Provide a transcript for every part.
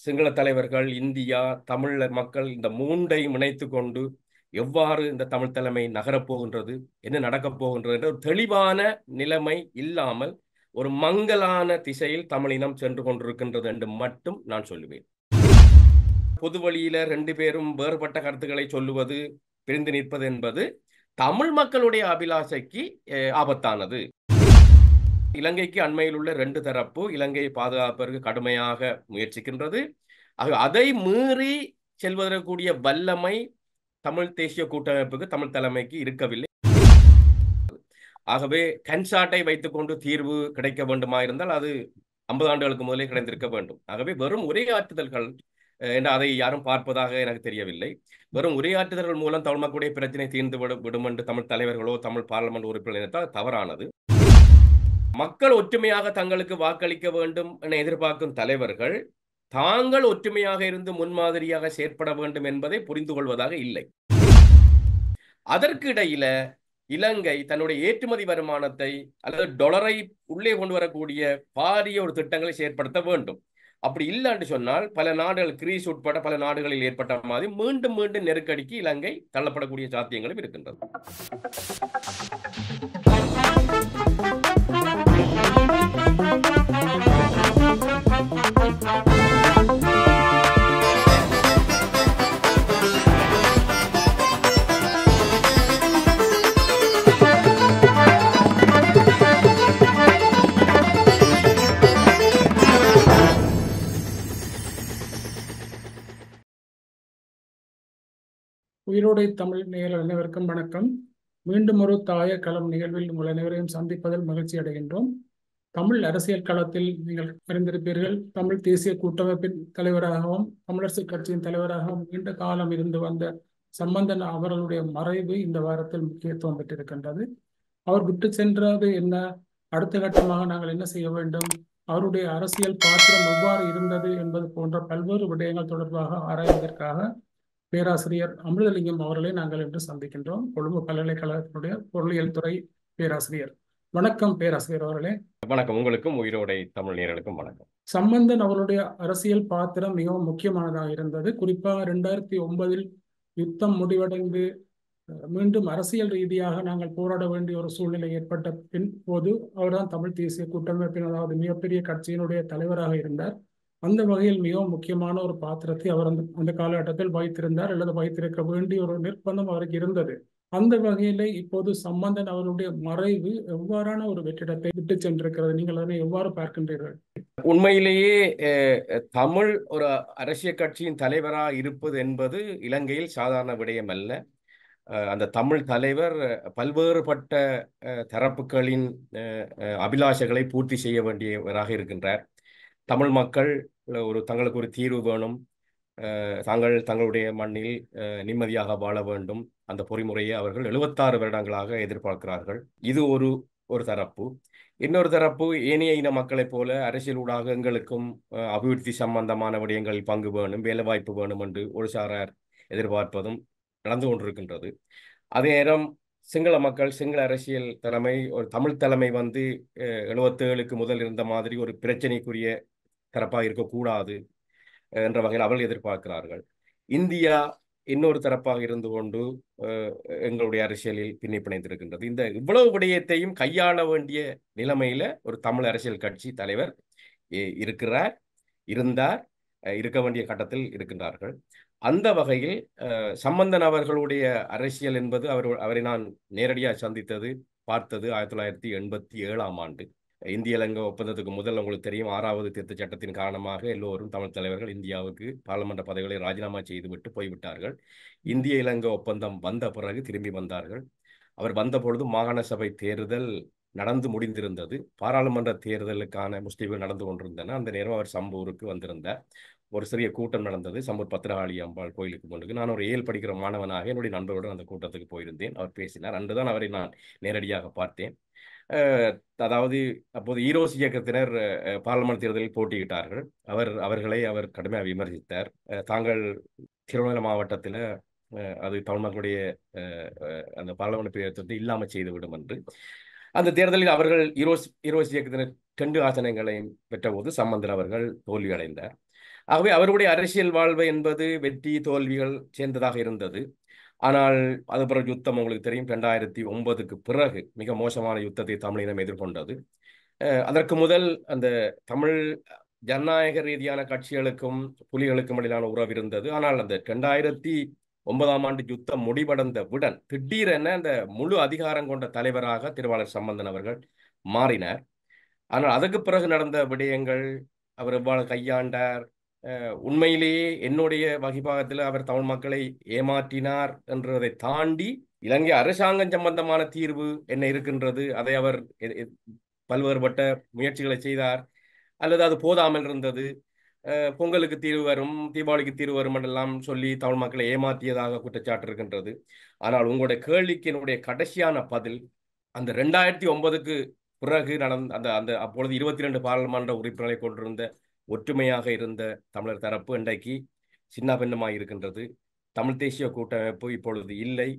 சிங்கள தலைவர்கள், இந்தியா, தமிழ் மக்கள் இந்த மூன்றையும் இணைத்து கொண்டு எவ்வாறு இந்த தமிழ் தலைமை நகரப்போகின்றது, என்ன நடக்கப் போகின்றது என்ற ஒரு தெளிவான நிலைமை இல்லாமல் ஒரு மங்கலான திசையில் தமிழினம் சென்று கொண்டிருக்கின்றது என்று மட்டும் நான் சொல்லுவேன். பொது வழியில ரெண்டு பேரும் வேறுபட்ட கருத்துக்களை சொல்லுவது, பிரிந்து நிற்பது என்பது தமிழ் மக்களுடைய அபிலாஷைக்கு ஆபத்தானது. இலங்கைக்கு அண்மையில் உள்ள ரெண்டு தரப்பு இலங்கையை பாதுகாப்பதற்கு கடுமையாக முயற்சிக்கின்றது. அதை மீறி செல்வதற்குரிய வல்லமை தமிழ் தேசிய கூட்டமைப்புக்கு, தமிழ் தலைமைக்கு இருக்கவில்லை. ஆகவே கன்சாட்டை வைத்துக்கொண்டு தீர்வு கிடைக்க வேண்டுமா இருந்தால் அது 50 ஆண்டுகளுக்கு முதலே கிடைத்திருக்க வேண்டும். ஆகவே வெறும் உரையாற்றுதல்கள் என்று அதை யாரும் பார்ப்பதாக எனக்கு தெரியவில்லை. வெறும் உரையாற்றுதல்கள் மூலம் தமிழ் மக்களுடைய பிரச்சனை தீர்ந்து விடும் என்று தமிழ் தலைவர்களோ தமிழ் பாராளுமன்ற உறுப்பினர்கள் நினைத்தால் தவறானது. மக்கள் ஒற்றுமையாக தங்களுக்கு வாக்களிக்க வேண்டும் என எதிர்பார்க்கும் தலைவர்கள் தாங்கள் ஒற்றுமையாக இருந்து முன்மாதிரியாக செயற்பட வேண்டும் என்பதை புரிந்து கொள்வதாக இல்லை. அதற்கு இடையில இலங்கை தன்னுடைய ஏற்றுமதி வருமானத்தை அல்லது டாலரை உள்ளே கொண்டு வரக்கூடிய பாரிய ஒரு திட்டங்களை செயற்படுத்த வேண்டும். அப்படி இல்லைன்னு சொன்னால் பல நாடுகள், கிரீஸ் உட்பட பல நாடுகளில் ஏற்பட்ட மாதிரி மீண்டும் மீண்டும் நெருக்கடிக்கு இலங்கை தள்ளப்படக்கூடிய சாத்தியங்களும் இருக்கின்றது. உயிரோடை தமிழ் நேயர்கள் அனைவருக்கும் வணக்கம். மீண்டும் ஒரு தாய களம் நிகழ்வில் உங்கள் அனைவரையும் சந்திப்பதில் மகிழ்ச்சி அடைகின்றோம். தமிழ் அரசியல் களத்தில் நீங்கள் அறிந்திருப்பீர்கள், தமிழ் தேசிய கூட்டமைப்பின் தலைவராகவும் தமிழரசு கட்சியின் தலைவராகவும் நீண்ட காலம் இருந்து வந்த சம்பந்தன் அவர்களுடைய மறைவு இந்த வாரத்தில் முக்கியத்துவம் பெற்றிருக்கின்றது. அவர் விட்டு சென்றது என்ன, அடுத்த கட்டமாக நாங்கள் என்ன செய்ய வேண்டும், அவருடைய அரசியல் பாத்திரம் எவ்வாறு இருந்தது என்பது போன்ற பல்வேறு விடயங்கள் தொடர்பாக ஆராய்வதற்காக பேராசிரியர் அமிர்தலிங்கம் அவர்களை நாங்கள் இன்று சந்திக்கின்றோம். கொழும்பு பல்கலைக்கழகத்தினுடைய பொருளியல் துறை பேராசிரியர். வணக்கம் பேராசிரியர் அவர்களே. வணக்கம். உங்களுக்கும் உயிரோடை தமிழ் நேயர்களுக்கும் வணக்கம். சம்பந்தன் அவருடைய அரசியல் பாத்திரம் மிகவும் முக்கியமானதாக இருந்தது. குறிப்பாக 2009 யுத்தம் முடிவடைந்து மீண்டும் அரசியல் ரீதியாக நாங்கள் போராட வேண்டிய ஒரு சூழ்நிலை ஏற்பட்ட பின் போது அவர்தான் தமிழ் தேசிய கூட்டமைப்பின், அதாவது மிகப்பெரிய கட்சியினுடைய தலைவராக இருந்தார். அந்த வகையில் மிகவும் முக்கியமான ஒரு பாத்திரத்தை அவர் அந்த காலகட்டத்தில் வைத்திருந்தார், அல்லது வைத்திருக்க வேண்டிய ஒரு நிர்பந்தம் அவருக்கு இருந்தது. அந்த வகையில இப்போது சம்பந்தன் அவருடைய மறைவு எவ்வாறான ஒரு வெற்றிடத்தை விட்டு சென்றிருக்கிறது, நீங்கள் அதனை எவ்வாறு பார்க்கின்றீர்கள்? உண்மையிலேயே தமிழ் ஒரு அரசியல் கட்சியின் தலைவராக இருப்பது என்பது இலங்கையில் சாதாரண விடயம் அல்ல. அந்த தமிழ் தலைவர் பல்வேறுபட்ட தரப்புகளின் அபிலாஷைகளை பூர்த்தி செய்ய வேண்டியவராக இருக்கின்றார். தமிழ் மக்கள் தங்களுக்கு ஒரு தீர்வு வேணும், தங்களுடைய மண்ணில் நிம்மதியாக வாழ வேண்டும், அந்த பொறிமுறையை அவர்கள் 76 வருடங்களாக எதிர்பார்க்கிறார்கள். இது ஒரு தரப்பு. இன்னொரு தரப்பு ஏனைய இன மக்களைப் போல அரசியல் ஊடாக எங்களுக்கும் அபிவிருத்தி சம்பந்தமான விடயங்களில் பங்கு வேணும், வேலை வாய்ப்பு வேணும் என்று ஒரு சாரார் எதிர்பார்ப்பதும் நடந்து கொண்டிருக்கின்றது. அதே நேரம் சிங்கள மக்கள், சிங்கள அரசியல் தலைமை, ஒரு தமிழ் தலைமை 77க்கு முதல் இருந்த மாதிரி ஒரு பிரச்சனைக்குரிய தரப்பாக இருக்கக்கூடாது என்ற வகையில் அவர்கள் எதிர்பார்க்கிறார்கள். இந்தியா இன்னொரு தரப்பாக இருந்து கொண்டு எங்களுடைய அரசியலில் பின்னி பிணைந்திருக்கின்றது. இந்த இவ்வளவு விடயத்தையும் கையாள வேண்டிய நிலைமையில ஒரு தமிழ் அரசியல் கட்சி தலைவர் இருந்தார், இருக்க வேண்டிய கட்டத்தில் இருக்கின்றார்கள். அந்த வகையில் சம்பந்தன் அவர்களுடைய அரசியல் என்பது அவரை நான் நேரடியாக சந்தித்தது, பார்த்தது 1987ஆம் ஆண்டு இந்திய இலங்கை ஒப்பந்தத்துக்கு முதல். உங்களுக்கு தெரியும், 6வது திருத்த சட்டத்தின் காரணமாக எல்லோரும் தமிழ் தலைவர்கள் இந்தியாவுக்கு பாராளுமன்ற பதவிகளை ராஜினாமா செய்துவிட்டு போய்விட்டார்கள். இந்திய இலங்கை ஒப்பந்தம் வந்த பிறகு திரும்பி வந்தார்கள். அவர் வந்த பொழுது மாகாண சபை தேர்தல் நடந்து முடிந்திருந்தது, பாராளுமன்ற தேர்தலுக்கான முஸ்தீபுகள் நடந்து கொண்டிருந்தன. அந்த நேரம் அவர் சம்பூருக்கு வந்திருந்தார். ஒரு சிறிய கூட்டம் நடந்தது சம்பூர் பத்திரகாளி அம்பாள் கோயிலுக்கு முன்னுக்கு. நான் ஒரு 7 படிக்கிற மாணவனாக என்னுடைய நண்பருடன் அந்த கூட்டத்துக்கு போயிருந்தேன். அவர் பேசினார். அன்றுதான் அவரை நான் நேரடியாக பார்த்தேன். அதாவது அப்போது ஈரோஸ் இயக்கத்தினர் பாராளுமன்ற தேர்தலில் போட்டியிட்டார்கள். அவர்களை அவர் கடுமையாக விமர்சித்தார். தாங்கள் திருவண்ணாமலை மாவட்டத்தில் அது தமிழ் மக்களுடைய அந்த பாராளுமன்ற தேர்தலை இல்லாமல் செய்துவிடும் என்று. அந்த தேர்தலில் அவர்கள் ஈரோஸ் இயக்கத்தினர் 2 ஆசனங்களையும் பெற்ற போது சம்பந்தன் அவர்கள் தோல்வி அடைந்தார். ஆகவே அவருடைய அரசியல் வாழ்வு என்பது வெற்றி தோல்விகள் சேர்ந்ததாக இருந்தது. ஆனால் அது பிறகு யுத்தம் உங்களுக்கு தெரியும், 2009க்கு பிறகு மிக மோசமான யுத்தத்தை தமிழினம் எதிர்கொண்டது. அதற்கு முதல் அந்த தமிழ் ஜனநாயக ரீதியான கட்சிகளுக்கும் புலிகளுக்கும் இடையிலான உறவு இருந்தது. ஆனால் அந்த 2009ஆம் ஆண்டு யுத்தம் முடிவடைந்தவுடன் திடீரென அந்த முழு அதிகாரம் கொண்ட தலைவராக திருவாளர் சம்பந்தன் அவர்கள் மாறினார். ஆனால் அதுக்கு பிறகு நடந்த விடயங்கள், அவர் எவ்வாறு கையாண்டார், உண்மையிலேயே என்னுடைய வகிபாகத்தில் அவர் தமிழ் மக்களை ஏமாற்றினார் என்றதை தாண்டி இலங்கை அரசாங்கம் சம்பந்தமான தீர்வு என்ன இருக்கின்றது, அதை அவர் பல்வேறுபட்ட முயற்சிகளை செய்தார், அல்லது அது போதாமல் இருந்தது, பொங்கலுக்கு தீர்வு வரும், தீபாவளிக்கு தீர்வு வரும் என்றெல்லாம் சொல்லி தமிழ் மக்களை ஏமாற்றியதாக குற்றச்சாட்டு இருக்கின்றது. ஆனால் உங்களுடைய கேள்விக்கு என்னுடைய கடைசியான பதில், அந்த 2009க்கு பிறகு நடந்த அந்த அந்த அப்பொழுது 22 பாராளுமன்ற உறுப்பினர்களை கொண்டிருந்த ஒற்றுமையாக இருந்த தமிழர் தரப்பு இன்றைக்கு சின்ன பின்னமாய் இருக்கின்றது. தமிழ் தேசிய கூட்டமைப்பு இப்பொழுது இல்லை.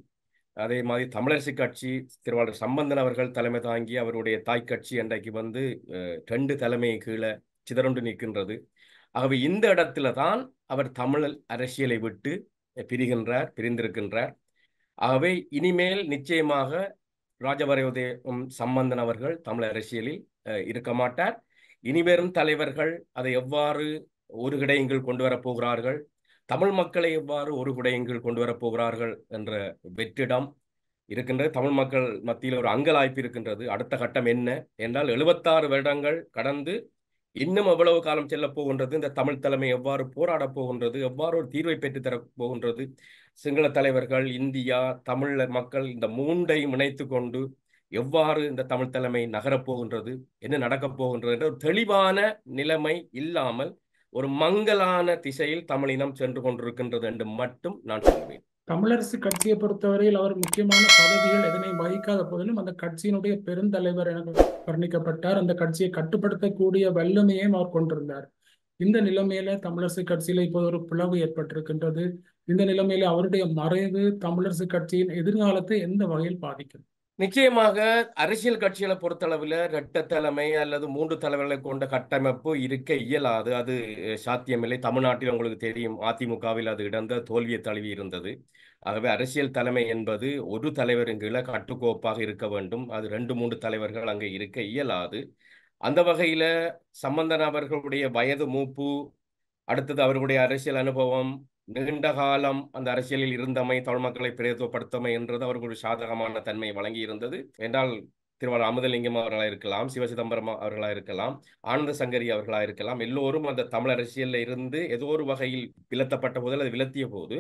அதே மாதிரி தமிழரசு கட்சி திருவாளர் சம்பந்தன் அவர்கள் தலைமை தாங்கி அவருடைய தாய் கட்சி இன்றைக்கு வந்து 2 தலைமை கீழே சிதறுண்டு நிற்கின்றது. ஆகவே இந்த இடத்துல தான் அவர் தமிழ் அரசியலை விட்டு பிரிந்திருக்கின்றார். ஆகவே இனிமேல் நிச்சயமாக ராஜவரோதயம் சம்பந்தன் அவர்கள் தமிழ் அரசியலில் இருக்க மாட்டார். இனிவரும் தலைவர்கள் அதை எவ்வாறு ஒரு கிடையங்கள் கொண்டு வரப் போகிறார்கள், தமிழ் மக்களை எவ்வாறு ஒரு கிடையங்கள் கொண்டு வரப் போகிறார்கள் என்ற வெற்றிடம் இருக்கின்றது. தமிழ் மக்கள் மத்தியில் ஒரு அங்கலாய்ப்பு இருக்கின்றது. அடுத்த கட்டம் என்ன என்றால், 76 வருடங்கள் கடந்து இன்னும் எவ்வளவு காலம் செல்ல போகின்றது, இந்த தமிழ் தலைமை எவ்வாறு போராடப் போகின்றது, எவ்வாறு ஒரு தீர்வை பெற்றுத்தரப் போகின்றது, சிங்கள தலைவர்கள், இந்தியா, தமிழ் மக்கள் இந்த மூன்றையும் இணைத்து கொண்டு எவ்வாறு இந்த தமிழ் தலைமை நகரப் போகின்றது, என்ன நடக்கப் போகின்றது என்ற ஒரு தெளிவான நிலைமை இல்லாமல் ஒரு மங்கலான திசையில் தமிழினம் சென்று கொண்டிருக்கின்றது என்று மட்டும் நான் சொல்வேன். தமிழரசு கட்சியை பொறுத்தவரையில் அவர் முக்கியமான பதவிகள் எதனையும் வகிக்காத போதிலும் அந்த கட்சியினுடைய பெருந்தலைவர் என வர்ணிக்கப்பட்டார். அந்த கட்சியை கட்டுப்படுத்தக்கூடிய வல்லமையையும் அவர் கொண்டிருந்தார். இந்த நிலைமையில தமிழரசு கட்சியில இப்போது ஒரு பிளவு ஏற்பட்டிருக்கின்றது. இந்த நிலைமையில அவருடைய மறைவு தமிழரசு கட்சியின் எதிர்காலத்தை எந்த வகையில் பாதிக்கும்? நிச்சயமாக அரசியல் கட்சிகளை பொறுத்தளவில் இரட்டை தலைமை அல்லது 3 தலைவர்களை கொண்ட கட்டமைப்பு இருக்க இயலாது. அது சாத்தியமில்லை. தமிழ்நாட்டில் உங்களுக்கு தெரியும், அதிமுகவில் அது இடந்த தோல்வியை தழுவி இருந்தது. ஆகவே அரசியல் தலைமை என்பது ஒரு தலைவரின் கீழே கட்டுக்கோப்பாக இருக்க வேண்டும். அது 2-3 தலைவர்கள் அங்கே இருக்க இயலாது. அந்த வகையில சம்பந்தன் அவர்களுடைய வயது மூப்பு, அடுத்தது அவர்களுடைய அரசியல் அனுபவம், நீண்ட காலம் அந்த அரசியலில் இருந்தமை, தமிழ் மக்களை பிரதித்துவப்படுத்தமை என்றது அவருக்கு ஒரு சாதகமான தன்மை வழங்கி இருந்தது. என்றால் திருவாளர் அமுதலிங்கம் அவர்களாக இருக்கலாம், சிவசிதம்பரம் அவர்களாக இருக்கலாம், ஆனந்த சங்கரி அவர்களாக இருக்கலாம், எல்லோரும் அந்த தமிழ் அரசியலில் இருந்து ஏதோ ஒரு வகையில் விலத்தப்பட்ட போது அல்லது விலத்திய போது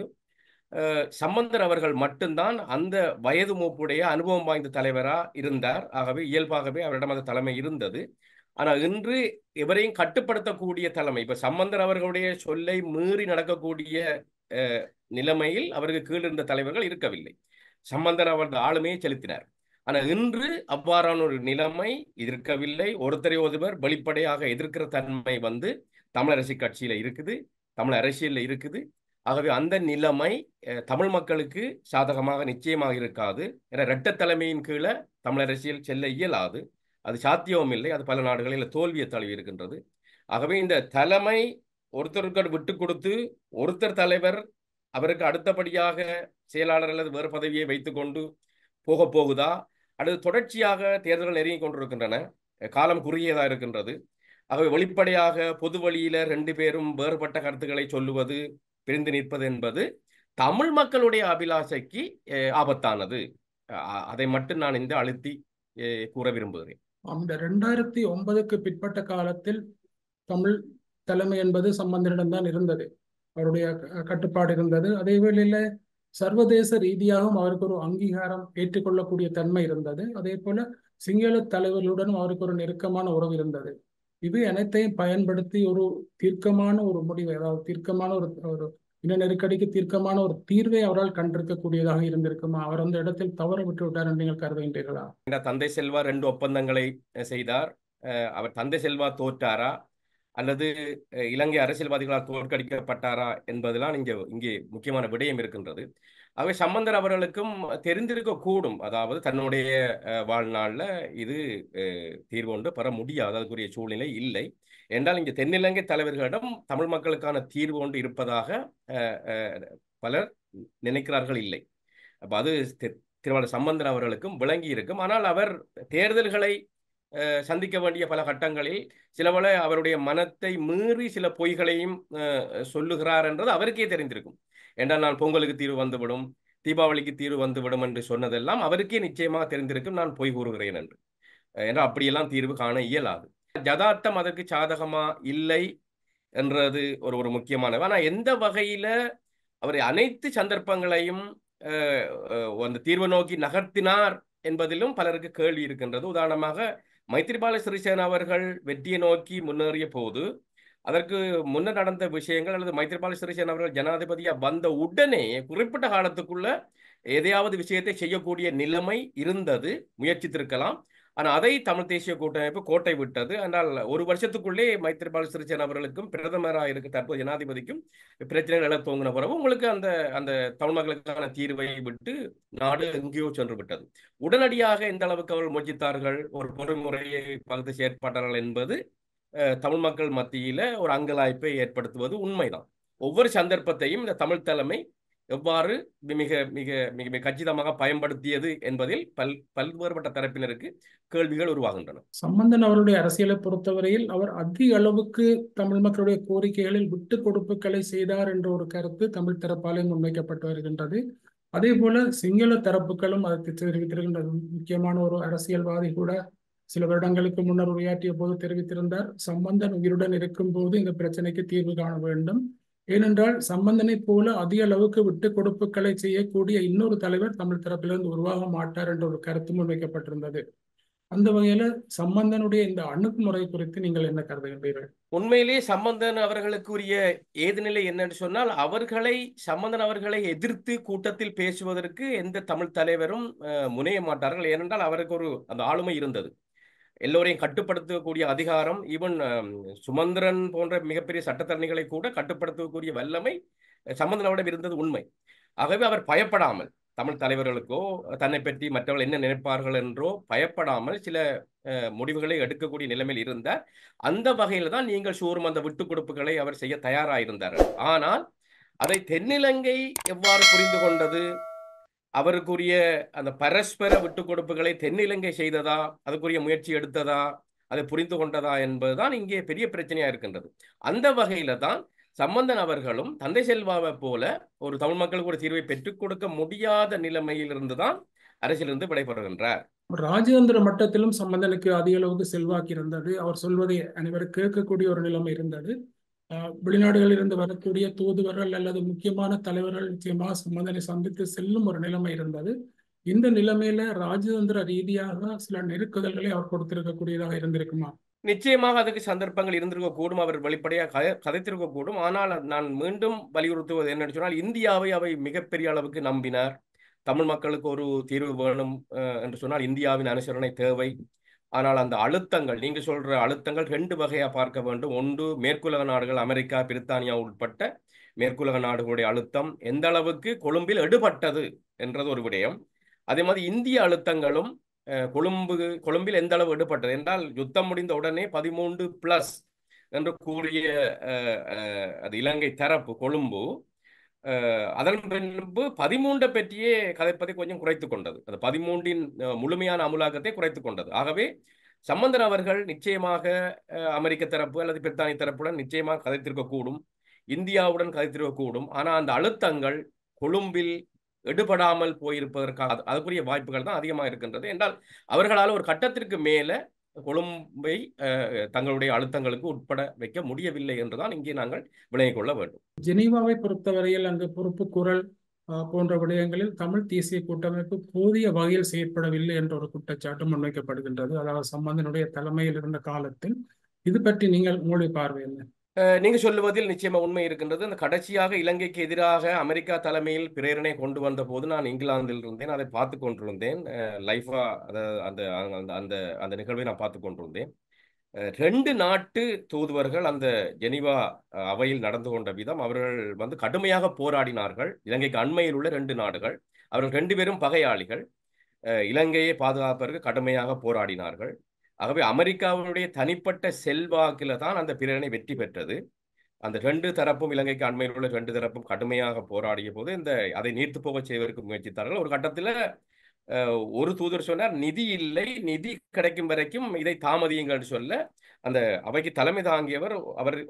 சம்பந்தன் அவர்கள் மட்டும்தான் அந்த வயது மூப்புடைய அனுபவம் வாய்ந்த தலைவராக இருந்தார். ஆகவே இயல்பாகவே அவரிடம் அந்த தலைமை இருந்தது. ஆனால் இன்று எவரையும் கட்டுப்படுத்தக்கூடிய தலைமை, இப்ப சம்பந்தன் அவர்களுடைய சொல்லை மீறி நடக்கக்கூடிய நிலைமையில் அவருக்கு கீழ் இருந்த தலைவர்கள் இருக்கவில்லை. சம்பந்தன் அவரது ஆளுமையை செலுத்தினார். ஆனால் இன்று அவ்வாறான ஒரு நிலைமை இருக்கவில்லை. ஒருத்தரை ஒருவர் வெளிப்படையாக எதிர்க்கிற தன்மை வந்து தமிழரசு கட்சியில இருக்குது, தமிழ் அரசியலில் இருக்குது. ஆகவே அந்த நிலைமை தமிழ் மக்களுக்கு சாதகமாக நிச்சயமாக இருக்காது. இரட்டை தலைமையின் கீழே தமிழ் அரசியல் செல்ல இயலாது. அது சாத்தியமும் இல்லை. அது பல நாடுகளில் தோல்வியை தழுவி இருக்கின்றது. ஆகவே இந்த தலைமை ஒருத்தருக்கு விட்டு கொடுத்து ஒருத்தர் தலைவர் அவருக்கு அடுத்தபடியாக செயலாளர் அல்லது வேறு பதவியை வைத்துக்கொண்டு போகுதா, அடுத்து தொடர்ச்சியாக தேர்தல்கள் நெருங்கி கொண்டிருக்கின்றன, காலம் குறுகியதாக இருக்கின்றது. ஆகவே வெளிப்படையாக பொது வழியில 2 பேரும் வேறுபட்ட கருத்துக்களை சொல்லுவது, பிரிந்து நிற்பது என்பது தமிழ் மக்களுடைய அபிலாஷைக்கு ஆபத்தானது. அதை மட்டும் நான் இந்த அழுத்தி கூற விரும்புகிறேன். அந்த 2009க்கு பிற்பட்ட காலத்தில் தமிழ் தலைமை என்பது சம்பந்தனிடம்தான் இருந்தது, அவருடைய கட்டுப்பாடு இருந்தது. அதே வேளையில சர்வதேச ரீதியாகவும் அவருக்கு ஒரு அங்கீகாரம் ஏற்றுக்கொள்ளக்கூடிய தன்மை இருந்தது. அதே போல சிங்கள தலைவர்களுடன் அவருக்கு ஒரு நெருக்கமான உறவு இருந்தது. இது அனைத்தையும் பயன்படுத்தி ஒரு தீர்க்கமான ஒரு முடிவை, அதாவது தீர்க்கமான ஒரு இன நெருக்கடிக்கு தீர்க்கமான ஒரு தீர்வை அவரால் கண்டிருக்கக்கூடியதாக இருந்திருக்குமா? அவர் அந்த இடத்தில் தவற விட்டு விட்டார் என்று நீங்கள் கருதுகின்றீர்களா? தந்தை செல்வா 2 ஒப்பந்தங்களை செய்தார். அவர் தந்தை செல்வா தோற்றாரா அல்லது இலங்கை அரசியல்வாதிகளால் தோற்கடிக்கப்பட்டாரா என்பதெல்லாம் இங்கே முக்கியமான விடயம் இருக்கின்றது. ஆகவே சம்பந்தர் அவர்களுக்கும் தெரிந்திருக்க கூடும், அதாவது தன்னுடைய வாழ்நாளில் இது தீர்வு ஒன்று பெற முடியாது, அதுக்குரிய சூழ்நிலை இல்லை என்றால் இங்கே தென்னிலங்கை தலைவர்களிடம் தமிழ் மக்களுக்கான தீர்வு ஒன்று இருப்பதாக பலர் நினைக்கிறார்கள் இல்லை. அப்ப அது திருவாளர் சம்பந்தன் அவர்களுக்கும் விளங்கி இருக்கும். ஆனால் அவர் தேர்தல்களை சந்திக்க வேண்டிய பல கட்டங்களில் சிலவள அவருடைய மனத்தை மீறி சில பொய்களையும் சொல்லுகிறார் என்றது அவருக்கே தெரிந்திருக்கும். என்றால் நான் பொங்கலுக்கு தீர்வு வந்துவிடும், தீபாவளிக்கு தீர்வு வந்துவிடும் என்று சொன்னதெல்லாம் அவருக்கே நிச்சயமாக தெரிந்திருக்கும், நான் பொய் கூறுகிறேன் என்று. என்றால் அப்படியெல்லாம் தீர்வு காண இயலாது. யதார்த்தம் அதற்கு சாதகமா இல்லை என்றது ஒரு முக்கியமானது. ஆனால் எந்த வகையில அவர் அனைத்து சந்தர்ப்பங்களையும் அந்த தீர்வு நோக்கி நகர்த்தினார் என்பதிலும் பலருக்கு கேள்வி இருக்கின்றது. உதாரணமாக மைத்திரிபால சிறிசேன அவர்கள் வெற்றியை நோக்கி முன்னேறிய போது அதற்கு முன்னர் நடந்த விஷயங்கள், அல்லது மைத்திரிபால சிறிசேன அவர்கள் ஜனாதிபதியா வந்த உடனே குறிப்பிட்ட காலத்துக்குள்ள எதையாவது விஷயத்தை செய்யக்கூடிய நிலைமை இருந்தது, முயற்சித்திருக்கலாம். ஆனால் அதை தமிழ் தேசிய கூட்டமைப்பு கோட்டை விட்டது. ஆனால் ஒரு வருஷத்துக்குள்ளே மைத்திரிபால சிறிசேன அவர்களுக்கும் பிரதமராக இருக்க தற்போது ஜனாதிபதிக்கும் பிரச்சனைகள் எழ துவங்கின பிறகு உங்களுக்கு அந்த தமிழ் மக்களுக்கான தீர்வை விட்டு நாடு எங்கேயோ சென்று விட்டது. உடனடியாக எந்த அளவுக்கு அவர்கள் முயற்சித்தார்கள், ஒரு பொறுமுறையை பகுத்து செயற்பட்டார்கள் என்பது தமிழ் மக்கள் மத்தியில ஒரு அங்கலாய்ப்பை ஏற்படுத்துவது உண்மைதான். ஒவ்வொரு சந்தர்ப்பத்தையும் இந்த தமிழ் தலைமை எவ்வாறு மிக மிக மிக கச்சிதமாக பயன்படுத்தியது என்பதில் பல்வேறுபட்ட தரப்பினருக்கு கேள்விகள் உருவாகின்றன. சம்பந்தன் அவருடைய அரசியலை பொறுத்தவரையில் அவர் அதிக அளவுக்கு தமிழ் மக்களுடைய கோரிக்கைகளில் விட்டு கொடுப்புகளை செய்தார் என்ற ஒரு கருத்து தமிழ் தரப்பாலே முன்வைக்கப்பட்டு வருகின்றது. அதே போல சிங்கள தரப்புகளும் அதற்கு தெரிவித்திருக்கின்றது. முக்கியமான ஒரு அரசியல்வாதி கூட சில வருடங்களுக்கு முன்னர் உரையாற்றிய போது தெரிவித்திருந்தார், சம்பந்தன் உயிருடன் இருக்கும் போது இந்த பிரச்சனைக்கு தீர்வு காண வேண்டும். ஏனென்றால் சம்பந்தனை போல அதிக அளவுக்கு விட்டு கொடுப்புகளை செய்யக்கூடிய இன்னொரு தலைவர் தமிழ் தரப்பிலிருந்து உருவாக மாட்டார் என்ற ஒரு கருத்து முன்வைக்கப்பட்டிருந்தது. அந்த வகையில சம்பந்தனுடைய இந்த அணுகுமுறை குறித்து நீங்கள் என்ன கருதுகின்றீர்கள்? உண்மையிலேயே சம்பந்தன் அவர்களுக்குரிய ஏதுநிலை என்னன்னு சொன்னால், சம்பந்தன் அவர்களை எதிர்த்து கூட்டத்தில் பேசுவதற்கு எந்த தமிழ் தலைவரும் முனைய மாட்டார்கள். ஏனென்றால் அவருக்கு அந்த ஆளுமை இருந்தது, எல்லோரையும் கட்டுப்படுத்தக்கூடிய அதிகாரம், ஈவன் சுமந்திரன் போன்ற மிகப்பெரிய சட்டத்தரணிகளை கூட கட்டுப்படுத்தக்கூடிய வல்லமை சம்பந்தனோட இருந்தது உண்மை. ஆகவே அவர் பயப்படாமல், தமிழ் தலைவர்களுக்கோ தன்னை பற்றி மற்றவர்கள் என்ன நினைப்பார்கள் என்றோ பயப்படாமல் சில முடிவுகளை எடுக்கக்கூடிய நிலைமையில் இருந்தார். அந்த வகையில் தான் நீங்கள் சூறும் அந்த விட்டுக் கொடுப்புகளை அவர் செய்ய தயாராயிருந்தார். ஆனால் அதை தென்னிலங்கை எவ்வாறு புரிந்து கொண்டது, அவருக்குரிய அந்த பரஸ்பர விட்டுக் கொடுப்புகளை தென்னிலங்கை செய்ததா, அதுக்குரிய முயற்சி எடுத்ததா, அதை புரிந்து கொண்டதா என்பதுதான் இங்கே பெரிய பிரச்சனையா இருக்கின்றது. அந்த வகையில தான் சம்பந்தன் அவர்களும் தந்தை செல்வாவை போல ஒரு தமிழ் மக்களுக்கு ஒரு தீர்வை பெற்றுக் கொடுக்க முடியாத நிலைமையில் இருந்துதான் அரசியலிருந்து விடைபெறுகின்றார். ராஜேந்திர மட்டத்திலும் சம்பந்தனுக்கு அதிக அளவுக்கு செல்வாக்கு இருந்தது. அவர் சொல்வதை அனைவரும் கேட்கக்கூடிய ஒரு நிலைமை இருந்தது. வெளிநாடுகளில் இருந்து வரக்கூடிய தூதுவர்கள் அல்லது முக்கியமான தலைவர்கள் நிச்சயமாக சம்பந்தனை சந்தித்து செல்லும் ஒரு நிலைமை இருந்தது. இந்த நிலைமையில ராஜதந்திர ரீதியாக சில நெருக்குதல்களை அவர் கொடுத்திருக்கக்கூடியதாக இருந்திருக்குமா? நிச்சயமாக அதுக்கு சந்தர்ப்பங்கள் இருந்திருக்க கூடும், அவர் வெளிப்படையாக கதைத்திருக்க கூடும். ஆனால் நான் மீண்டும் வலியுறுத்துவது என்னன்னு சொன்னால், இந்தியாவை அவை மிகப்பெரிய அளவுக்கு நம்பினார். தமிழ் மக்களுக்கு ஒரு தீர்வு வேணும் என்று சொன்னால் இந்தியாவின் அனுசரணை தேவை. ஆனால் அந்த அழுத்தங்கள், நீங்க சொல்ற அழுத்தங்கள் ரெண்டு வகையா பார்க்க வேண்டும். ஒன்று மேற்குலக நாடுகள், அமெரிக்கா, பிரித்தானியா உட்பட்ட மேற்குலக நாடுகளுடைய அழுத்தம் எந்த அளவுக்கு கொழும்பில் எடுபட்டது என்றது ஒரு விடயம். அதே மாதிரி இந்திய அழுத்தங்களும் கொழும்பில் எந்த அளவு எடுபட்டது என்றால், யுத்தம் முடிந்த உடனே 13+ என்று கூறிய அது இலங்கை தரப்பு கொழும்பு அதன் பின்பு 13 பற்றியே கதைப்பதை கொஞ்சம் குறைத்து கொண்டது. அது 13 முழுமையான அமுலாக்கத்தை குறைத்து கொண்டது. ஆகவே சம்பந்தன் அவர்கள் நிச்சயமாக அமெரிக்க தரப்பு அல்லது பிரித்தானிய தரப்புடன் நிச்சயமாக கதைத்திருக்க கூடும், இந்தியாவுடன் கதைத்திருக்க கூடும். ஆனால் அந்த அழுத்தங்கள் கொழும்பில் எடுபடாமல் போயிருப்பதற்காக அதுக்குரிய வாய்ப்புகள் தான் அதிகமாக இருக்கின்றது. என்றால் அவர்களால் ஒரு கட்டத்திற்கு மேல கொழும்பை தங்களுடைய அழுத்தங்களுக்கு உட்பட வைக்க முடியவில்லை என்றுதான் இங்கே நாங்கள் விளங்கிக் கொள்ள வேண்டும். ஜெனீவாவை பொறுத்தவரையில் அங்கு பொறுப்பு குரல் போன்ற விடயங்களில் தமிழ் தேசிய கூட்டமைப்பு போதிய வகையில் செயற்படவில்லை என்ற ஒரு குற்றச்சாட்டு முன்வைக்கப்படுகின்றது. அதாவது சம்பந்தனுடைய தலைமையில் இருந்த காலத்தில். இது பற்றி நீங்கள் உங்களுடைய பார்வை என்ன? நீங்க சொல்லுவதில் நிச்சயமா உண்மை இருக்கின்றது. அந்த கடைசியாக இலங்கைக்கு எதிராக அமெரிக்கா தலைமையில் பிரேரணை கொண்டு வந்த போது நான் இங்கிலாந்தில் இருந்தேன், அதை பார்த்து கொண்டிருந்தேன் லைஃபா. அந்த அந்த அந்த அந்த நிகழ்வை நான் பார்த்து கொண்டிருந்தேன். ரெண்டு நாட்டு தூதுவர்கள் அந்த ஜெனீவா அவையில் நடந்து கொண்ட விதம், அவர்கள் வந்து கடுமையாக போராடினார்கள். இலங்கைக்கு அண்மையில் உள்ள ரெண்டு நாடுகள், அவர்கள் ரெண்டு பேரும் பகையாளிகள். இலங்கையை பாதுகாப்பதற்கு கடுமையாக போராடினார்கள். ஆகவே அமெரிக்காவினுடைய தனிப்பட்ட செல்வாக்கில தான் அந்த பிரேரணை வெற்றி பெற்றது. அந்த ரெண்டு தரப்பும், இலங்கைக்கு அண்மையில் உள்ள ரெண்டு தரப்பும் கடுமையாக போராடிய போது அதை நீர்த்து போக செய்வதற்கு முயற்சித்தார்கள். ஒரு கட்டத்தில் ஒரு தூதர் சொன்னார், நிதி இல்லை, நிதி கிடைக்கும் வரைக்கும் இதை தாமதியுங்கள் சொல்ல, அந்த அவைக்கு தலைமை தாங்கியவர்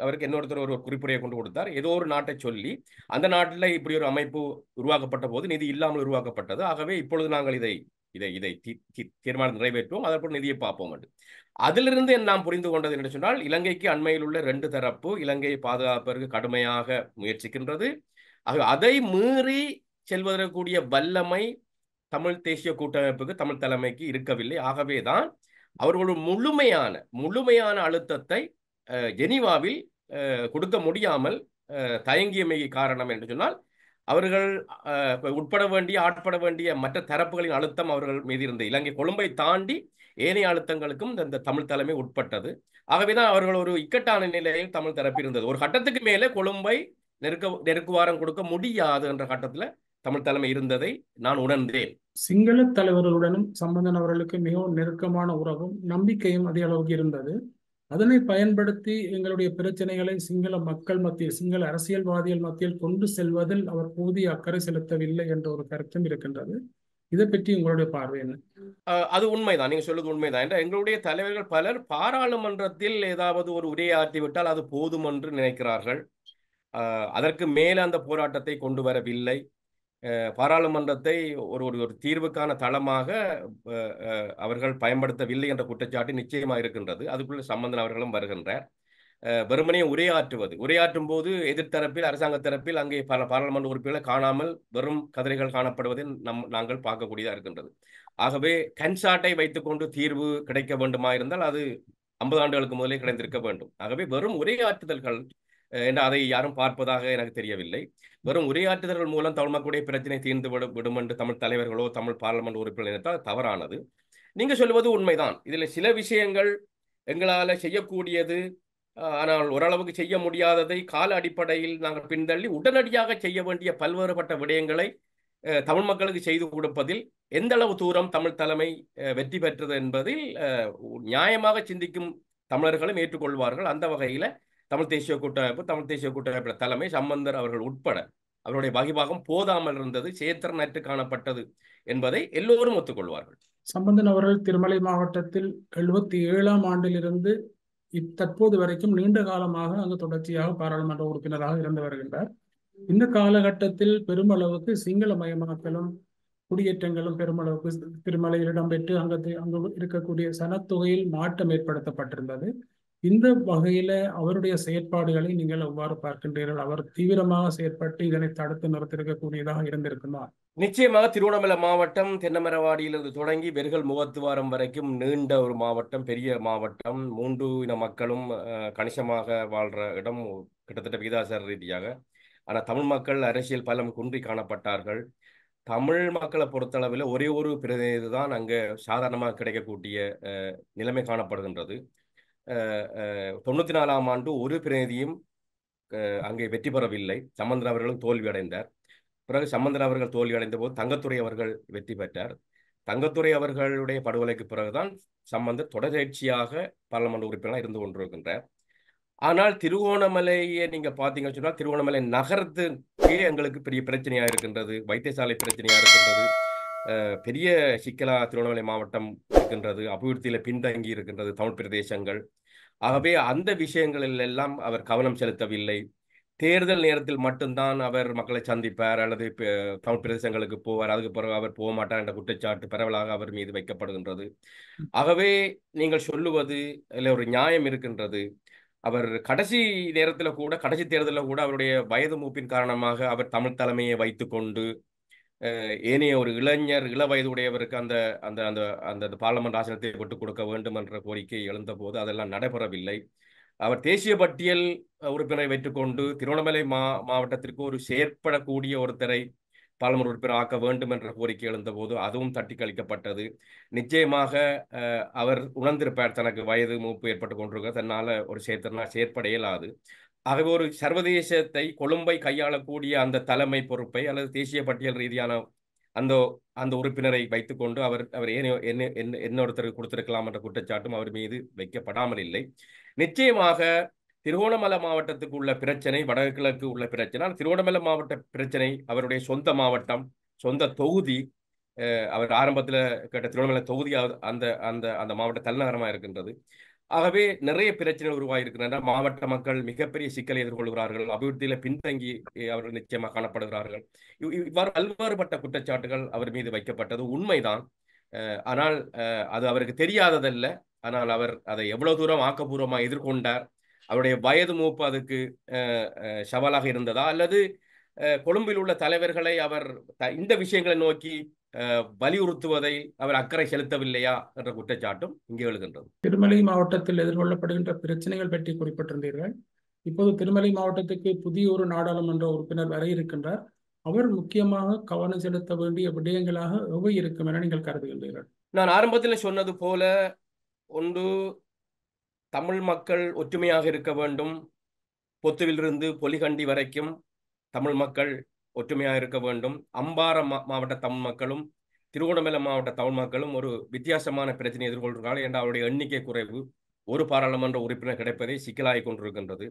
அவருக்கு இன்னொருத்தர் ஒரு குறிப்புரையை கொண்டு கொடுத்தார். ஏதோ ஒரு நாட்டை சொல்லி, அந்த நாட்டில் இப்படி ஒரு அமைப்பு உருவாக்கப்பட்ட போது நிதி இல்லாமல் உருவாக்கப்பட்டது. ஆகவே இப்பொழுது நாங்கள் இதை இதை இதை தீர்மானம் நிறைவேற்றுவோம், அதற்கு நிதியை பார்ப்போம் என்று. அதிலிருந்து நாம் புரிந்து கொண்டது என்று சொன்னால், இலங்கைக்கு அண்மையில் உள்ள ரெண்டு தரப்பு இலங்கையை பாதுகாப்பதற்கு கடுமையாக முயற்சிக்கின்றது. அதை மீறி செல்வதற்குரிய வல்லமை தமிழ் தேசிய கூட்டமைப்புக்கு, தமிழ் தலைமைக்கு இருக்கவில்லை. ஆகவேதான் அவர்கள் முழுமையான அழுத்தத்தை ஜெனீவாவில் கொடுக்க முடியாமல் தயங்கியமை காரணம் என்று சொன்னால், அவர்கள் ஆட்பட வேண்டிய மற்ற தரப்புகளின் அழுத்தம் அவர்கள் மீது இருந்தது. இலங்கை கொழும்பை தாண்டி ஏனைய அழுத்தங்களுக்கும் இந்த தமிழ் தலைமை உட்பட்டது. ஆகவேதான் அவர்கள் ஒரு இக்கட்டான நிலையில் தமிழ் தரப்பு இருந்தது. ஒரு கட்டத்துக்கு மேலே கொழும்பை நெருக்குவாரம் கொடுக்க முடியாது என்ற கட்டத்தில் தமிழ் தலைமை இருந்ததை நான் உணர்ந்தேன். சிங்கள தலைவர்களுடனும் சம்பந்தன் அவர்களுக்கு மிகவும் நெருக்கமான உறவும் நம்பிக்கையும் அதிக அளவுக்கு இருந்தது. அதனை பயன்படுத்தி எங்களுடைய பிரச்சனைகளை சிங்கள மக்கள் மத்தியில், சிங்கள அரசியல்வாதிகள் மத்தியில் கொண்டு செல்வதில் அவர் போதிய அக்கறை செலுத்தவில்லை என்ற ஒரு கருத்தும் இருக்கின்றது. இதை பற்றி உங்களுடைய பார்வை என்ன? அது உண்மைதான், நீங்க சொல்வது உண்மைதான். என்ற எங்களுடைய தலைவர்கள் பலர் பாராளுமன்றத்தில் ஏதாவது ஒரு உரையாற்றி விட்டால் அது போதும் என்று நினைக்கிறார்கள். அதற்கு மேல அந்த போராட்டத்தை கொண்டு வரவில்லை. பாராளுமன்றத்தை ஒரு ஒரு தீர்வுக்கான தளமாக அவர்கள் பயன்படுத்தவில்லை என்ற குற்றச்சாட்டு நிச்சயமாக இருக்கின்றது. அதுக்குள்ள சம்பந்தன் அவர்களும் வருகின்றார். வெறுமனே உரையாற்றும் போது எதிர்த்தரப்பில், அரசாங்க தரப்பில் அங்கே பாராளுமன்ற உறுப்பினர்களை காணாமல் வெறும் கதிரைகள் காணப்படுவதை நாங்கள் பார்க்கக்கூடியதாக இருக்கின்றது. ஆகவே கன்சாட்டை வைத்துக்கொண்டு தீர்வு கிடைக்க வேண்டுமா இருந்தால் அது 50 ஆண்டுகளுக்கு முதலே கிடைத்திருக்க வேண்டும். ஆகவே வெறும் உரையாற்றுதல்கள் என்று அதை யாரும் பார்ப்பதாக எனக்கு தெரியவில்லை. வெறும் உரையாற்றுதல்கள் மூலம் தமிழ் மக்களுடைய பிரச்சனை தீர்ந்து விடும் என்று தமிழ் தலைவர்களோ தமிழ் பாராளுமன்ற உறுப்பினர்கள் நினைத்தால் தவறானது. நீங்க சொல்வது உண்மைதான். இதில் சில விஷயங்கள் எங்களால் செய்யக்கூடியது, ஆனால் ஓரளவுக்கு செய்ய முடியாததை கால அடிப்படையில் நாங்கள் பின்தள்ளி உடனடியாக செய்ய வேண்டிய பல்வேறுபட்ட விடயங்களை தமிழ் மக்களுக்கு செய்து கொடுப்பதில் எந்த அளவு தூரம் தமிழ் தலைமை வெற்றி பெற்றது என்பதில் நியாயமாக சிந்திக்கும் தமிழர்களும் ஏற்றுக்கொள்வார்கள். அந்த வகையில் தமிழ் தேசிய கூட்டமைப்பு தலைமை சம்பந்தர் அவர்கள் உட்பட அவருடைய வகிபாகம் போதாமல் இருந்தது, சேத்திரனற்று காணப்பட்டது என்பதை எல்லோரும் ஒத்துக்கொள்வார்கள். சம்பந்தன் அவர்கள் திருமலை மாவட்டத்தில் 77ஆம் ஆண்டிலிருந்து தற்போது வரைக்கும் நீண்ட காலமாக அங்கு தொடர்ச்சியாக பாராளுமன்ற உறுப்பினராக இருந்து வருகின்றார். இந்த காலகட்டத்தில் பெருமளவுக்கு சிங்கள மயமாக்கலும் குடியேற்றங்களும் பெருமளவுக்கு திருமலையில் இடம்பெற்று அங்கு இருக்கக்கூடிய சனத்தொகையில் மாற்றம் ஏற்படுத்தப்பட்டிருந்தது. இந்த வகையில அவருடைய செயற்பாடுகளை நீங்கள் எவ்வாறு பார்க்கின்றீர்கள்? அவர் தீவிரமாக செயற்பட்டு இதனை தடுத்து நிறுத்திருக்கக்கூடியதாக இருந்திருக்குமா? நிச்சயமாக திருவண்ணாமலை மாவட்டம் தென்னமரவாடியிலிருந்து தொடங்கி வெறுகல் முகத்துவாரம் வரைக்கும் நீண்ட ஒரு மாவட்டம், பெரிய மாவட்டம். 3 இன மக்களும் கணிசமாக வாழ்ற இடம், கிட்டத்தட்ட விகிதாசார ரீதியாக. ஆனால் தமிழ் மக்கள் அரசியல் பலம் குன்றி காணப்பட்டார்கள். தமிழ் மக்களை பொறுத்தளவில் ஒரே ஒரு பிரதிநிதி தான் அங்கே சாதாரணமாக கிடைக்கக்கூடிய நிலைமை காணப்படுகின்றது. 94ஆம் ஆண்டு ஒரு பிரதிநிதியும் அங்கே வெற்றி பெறவில்லை. சம்பந்தன் அவர்களும் தோல்வி அடைந்தார். பிறகு சம்பந்தன் அவர்கள் தோல்வி அடைந்த போது தங்கத்துறை அவர்கள் வெற்றி பெற்றார். தங்கத்துறை அவர்களுடைய படுகொலைக்கு பிறகுதான் சம்பந்தர் தொடர்ச்சியாக பாராளுமன்ற உறுப்பினராக இருந்து கொண்டிருக்கின்றார். ஆனால் திருகோணமலையை நீங்க பார்த்தீங்கன்னு சொன்னால், திருகோணமலை நகரத்துக்கே எங்களுக்கு பெரிய பிரச்சனையா இருக்கின்றது, வைத்தியசாலை பிரச்சனையா இருக்கின்றது, பெரிய சிக்கலா திருவண்ணாமலை மாவட்டம் இருக்கின்றது, அபிவிருத்தியில பின்தங்கி இருக்கின்றது தமிழ் பிரதேசங்கள். ஆகவே அந்த விஷயங்களில் எல்லாம் அவர் கவனம் செலுத்தவில்லை. தேர்தல் நேரத்தில் மட்டும்தான் அவர் மக்களை சந்திப்பார் அல்லது தமிழ் பிரதேசங்களுக்கு போவார். அதுக்கு பிறகு அவர் போக மாட்டார் என்ற குற்றச்சாட்டு பரவலாக அவர் மீது வைக்கப்படுகின்றது. ஆகவே நீங்கள் சொல்லுவது இல்லை, ஒரு நியாயம் இருக்கின்றது. அவர் கடைசி நேரத்தில் கூட, கடைசி தேர்தலில் கூட அவருடைய வயது மூப்பின் காரணமாக அவர் தமிழ் தலைமையை வைத்துக்கொண்டு ஏனைய ஒரு இள வயதுடையவருக்கு அந்த அந்த அந்த அந்த பார்லமெண்ட் ஆசனத்தை விட்டுக் கொடுக்க வேண்டும் என்ற கோரிக்கை எழுந்த போது அதெல்லாம் நடைபெறவில்லை. அவர் தேசிய பட்டியல் உறுப்பினரை வைத்துக்கொண்டு திருவண்ணாமலை மாவட்டத்திற்கு ஒரு செயற்படக்கூடிய ஒருத்தரை பாராளுமன்ற உறுப்பினர் ஆக்க வேண்டும் என்ற கோரிக்கை எழுந்தபோது அதுவும் தட்டி கழிக்கப்பட்டது. நிச்சயமாக அவர் உணர்ந்திருப்பார், தனக்கு வயது மூப்பு ஏற்பட்டு கொண்டிருக்க, தன்னால் ஒரு செயற்பட இயலாது. ஆகவே ஒரு சர்வதேசத்தை, கொழும்பை கையாளக்கூடிய அந்த தலைமை பொறுப்பை அல்லது தேசிய பட்டியல் ரீதியான அந்த அந்த உறுப்பினரை வைத்துக்கொண்டு அவர் அவர் ஏன் இன்னொருத்தருக்கு கொடுத்திருக்கலாம் என்ற குற்றச்சாட்டும் அவர் மீது வைக்கப்படாமல் இல்லை. நிச்சயமாக திருகோணமலை மாவட்டத்துக்கு உள்ள பிரச்சனை வடகிழக்கு உள்ள பிரச்சனை. திருகோணமலை மாவட்ட பிரச்சனை அவருடைய சொந்த மாவட்டம், சொந்த தொகுதி. அவர் ஆரம்பத்தில் கேட்ட திருவண்ணாமலை தொகுதி அந்த அந்த அந்த மாவட்ட தலைநகரமாக இருக்கின்றது. ஆகவே நிறைய பிரச்சனைகள் உருவாகியிருக்கின்றன. மாவட்ட மக்கள் மிகப்பெரிய சிக்கலை எதிர்கொள்கிறார்கள். அபிவிருத்தியில் பின்தங்கி அவர்கள் நிச்சயமாக காணப்படுகிறார்கள். இவ்வாறு பல்வேறுபட்ட குற்றச்சாட்டுகள் அவர் மீது வைக்கப்பட்டது உண்மைதான். ஆனால் அது அவருக்கு தெரியாததல்ல. ஆனால் அவர் அதை எவ்வளவு தூரம் ஆக்கப்பூர்வமாக எதிர்கொண்டார், அவருடைய வயது மூப்பு அதுக்கு சவாலாக இருந்ததா, அல்லது கொழும்பில் உள்ள தலைவர்களை அவர் இந்த விஷயங்களை நோக்கி வலியுறுத்துவதை அவர் அக்கறை செலுத்தவில்லையா என்ற குற்றச்சாட்டும் இங்கே எழுகின்றது. திருமலை மாவட்டத்தில் எதிர்கொள்ளப்படுகின்ற பிரச்சனைகள் பற்றி குறிப்பிட்டிருந்தீர்கள். இப்போது திருமலை மாவட்டத்துக்கு புதிய ஒரு நாடாளுமன்ற உறுப்பினர் வர இருக்கின்றார். அவர் முக்கியமாக கவனம் செலுத்த வேண்டிய விடயங்களாக எவை இருக்கும் என நீங்கள் கருதுகின்றீர்கள்? நான் ஆரம்பத்தில் சொன்னது போல, ஒன்று, தமிழ் மக்கள் ஒற்றுமையாக இருக்க வேண்டும். பொத்துவிலிருந்து பொலிகண்டி வரைக்கும் தமிழ் மக்கள் ஒற்றுமையாக இருக்க வேண்டும். அம்பாறை மாவட்ட தமிழ் மக்களும் திருகோணமலை மாவட்ட தமிழ் மக்களும் ஒரு வித்தியாசமான பிரச்சனையை எதிர்கொள்கிறார்கள் என்ற அவருடைய எண்ணிக்கை குறைவு ஒரு பாராளுமன்ற உறுப்பினர் கிடைப்பதை சிக்கலாகி கொண்டிருக்கின்றது.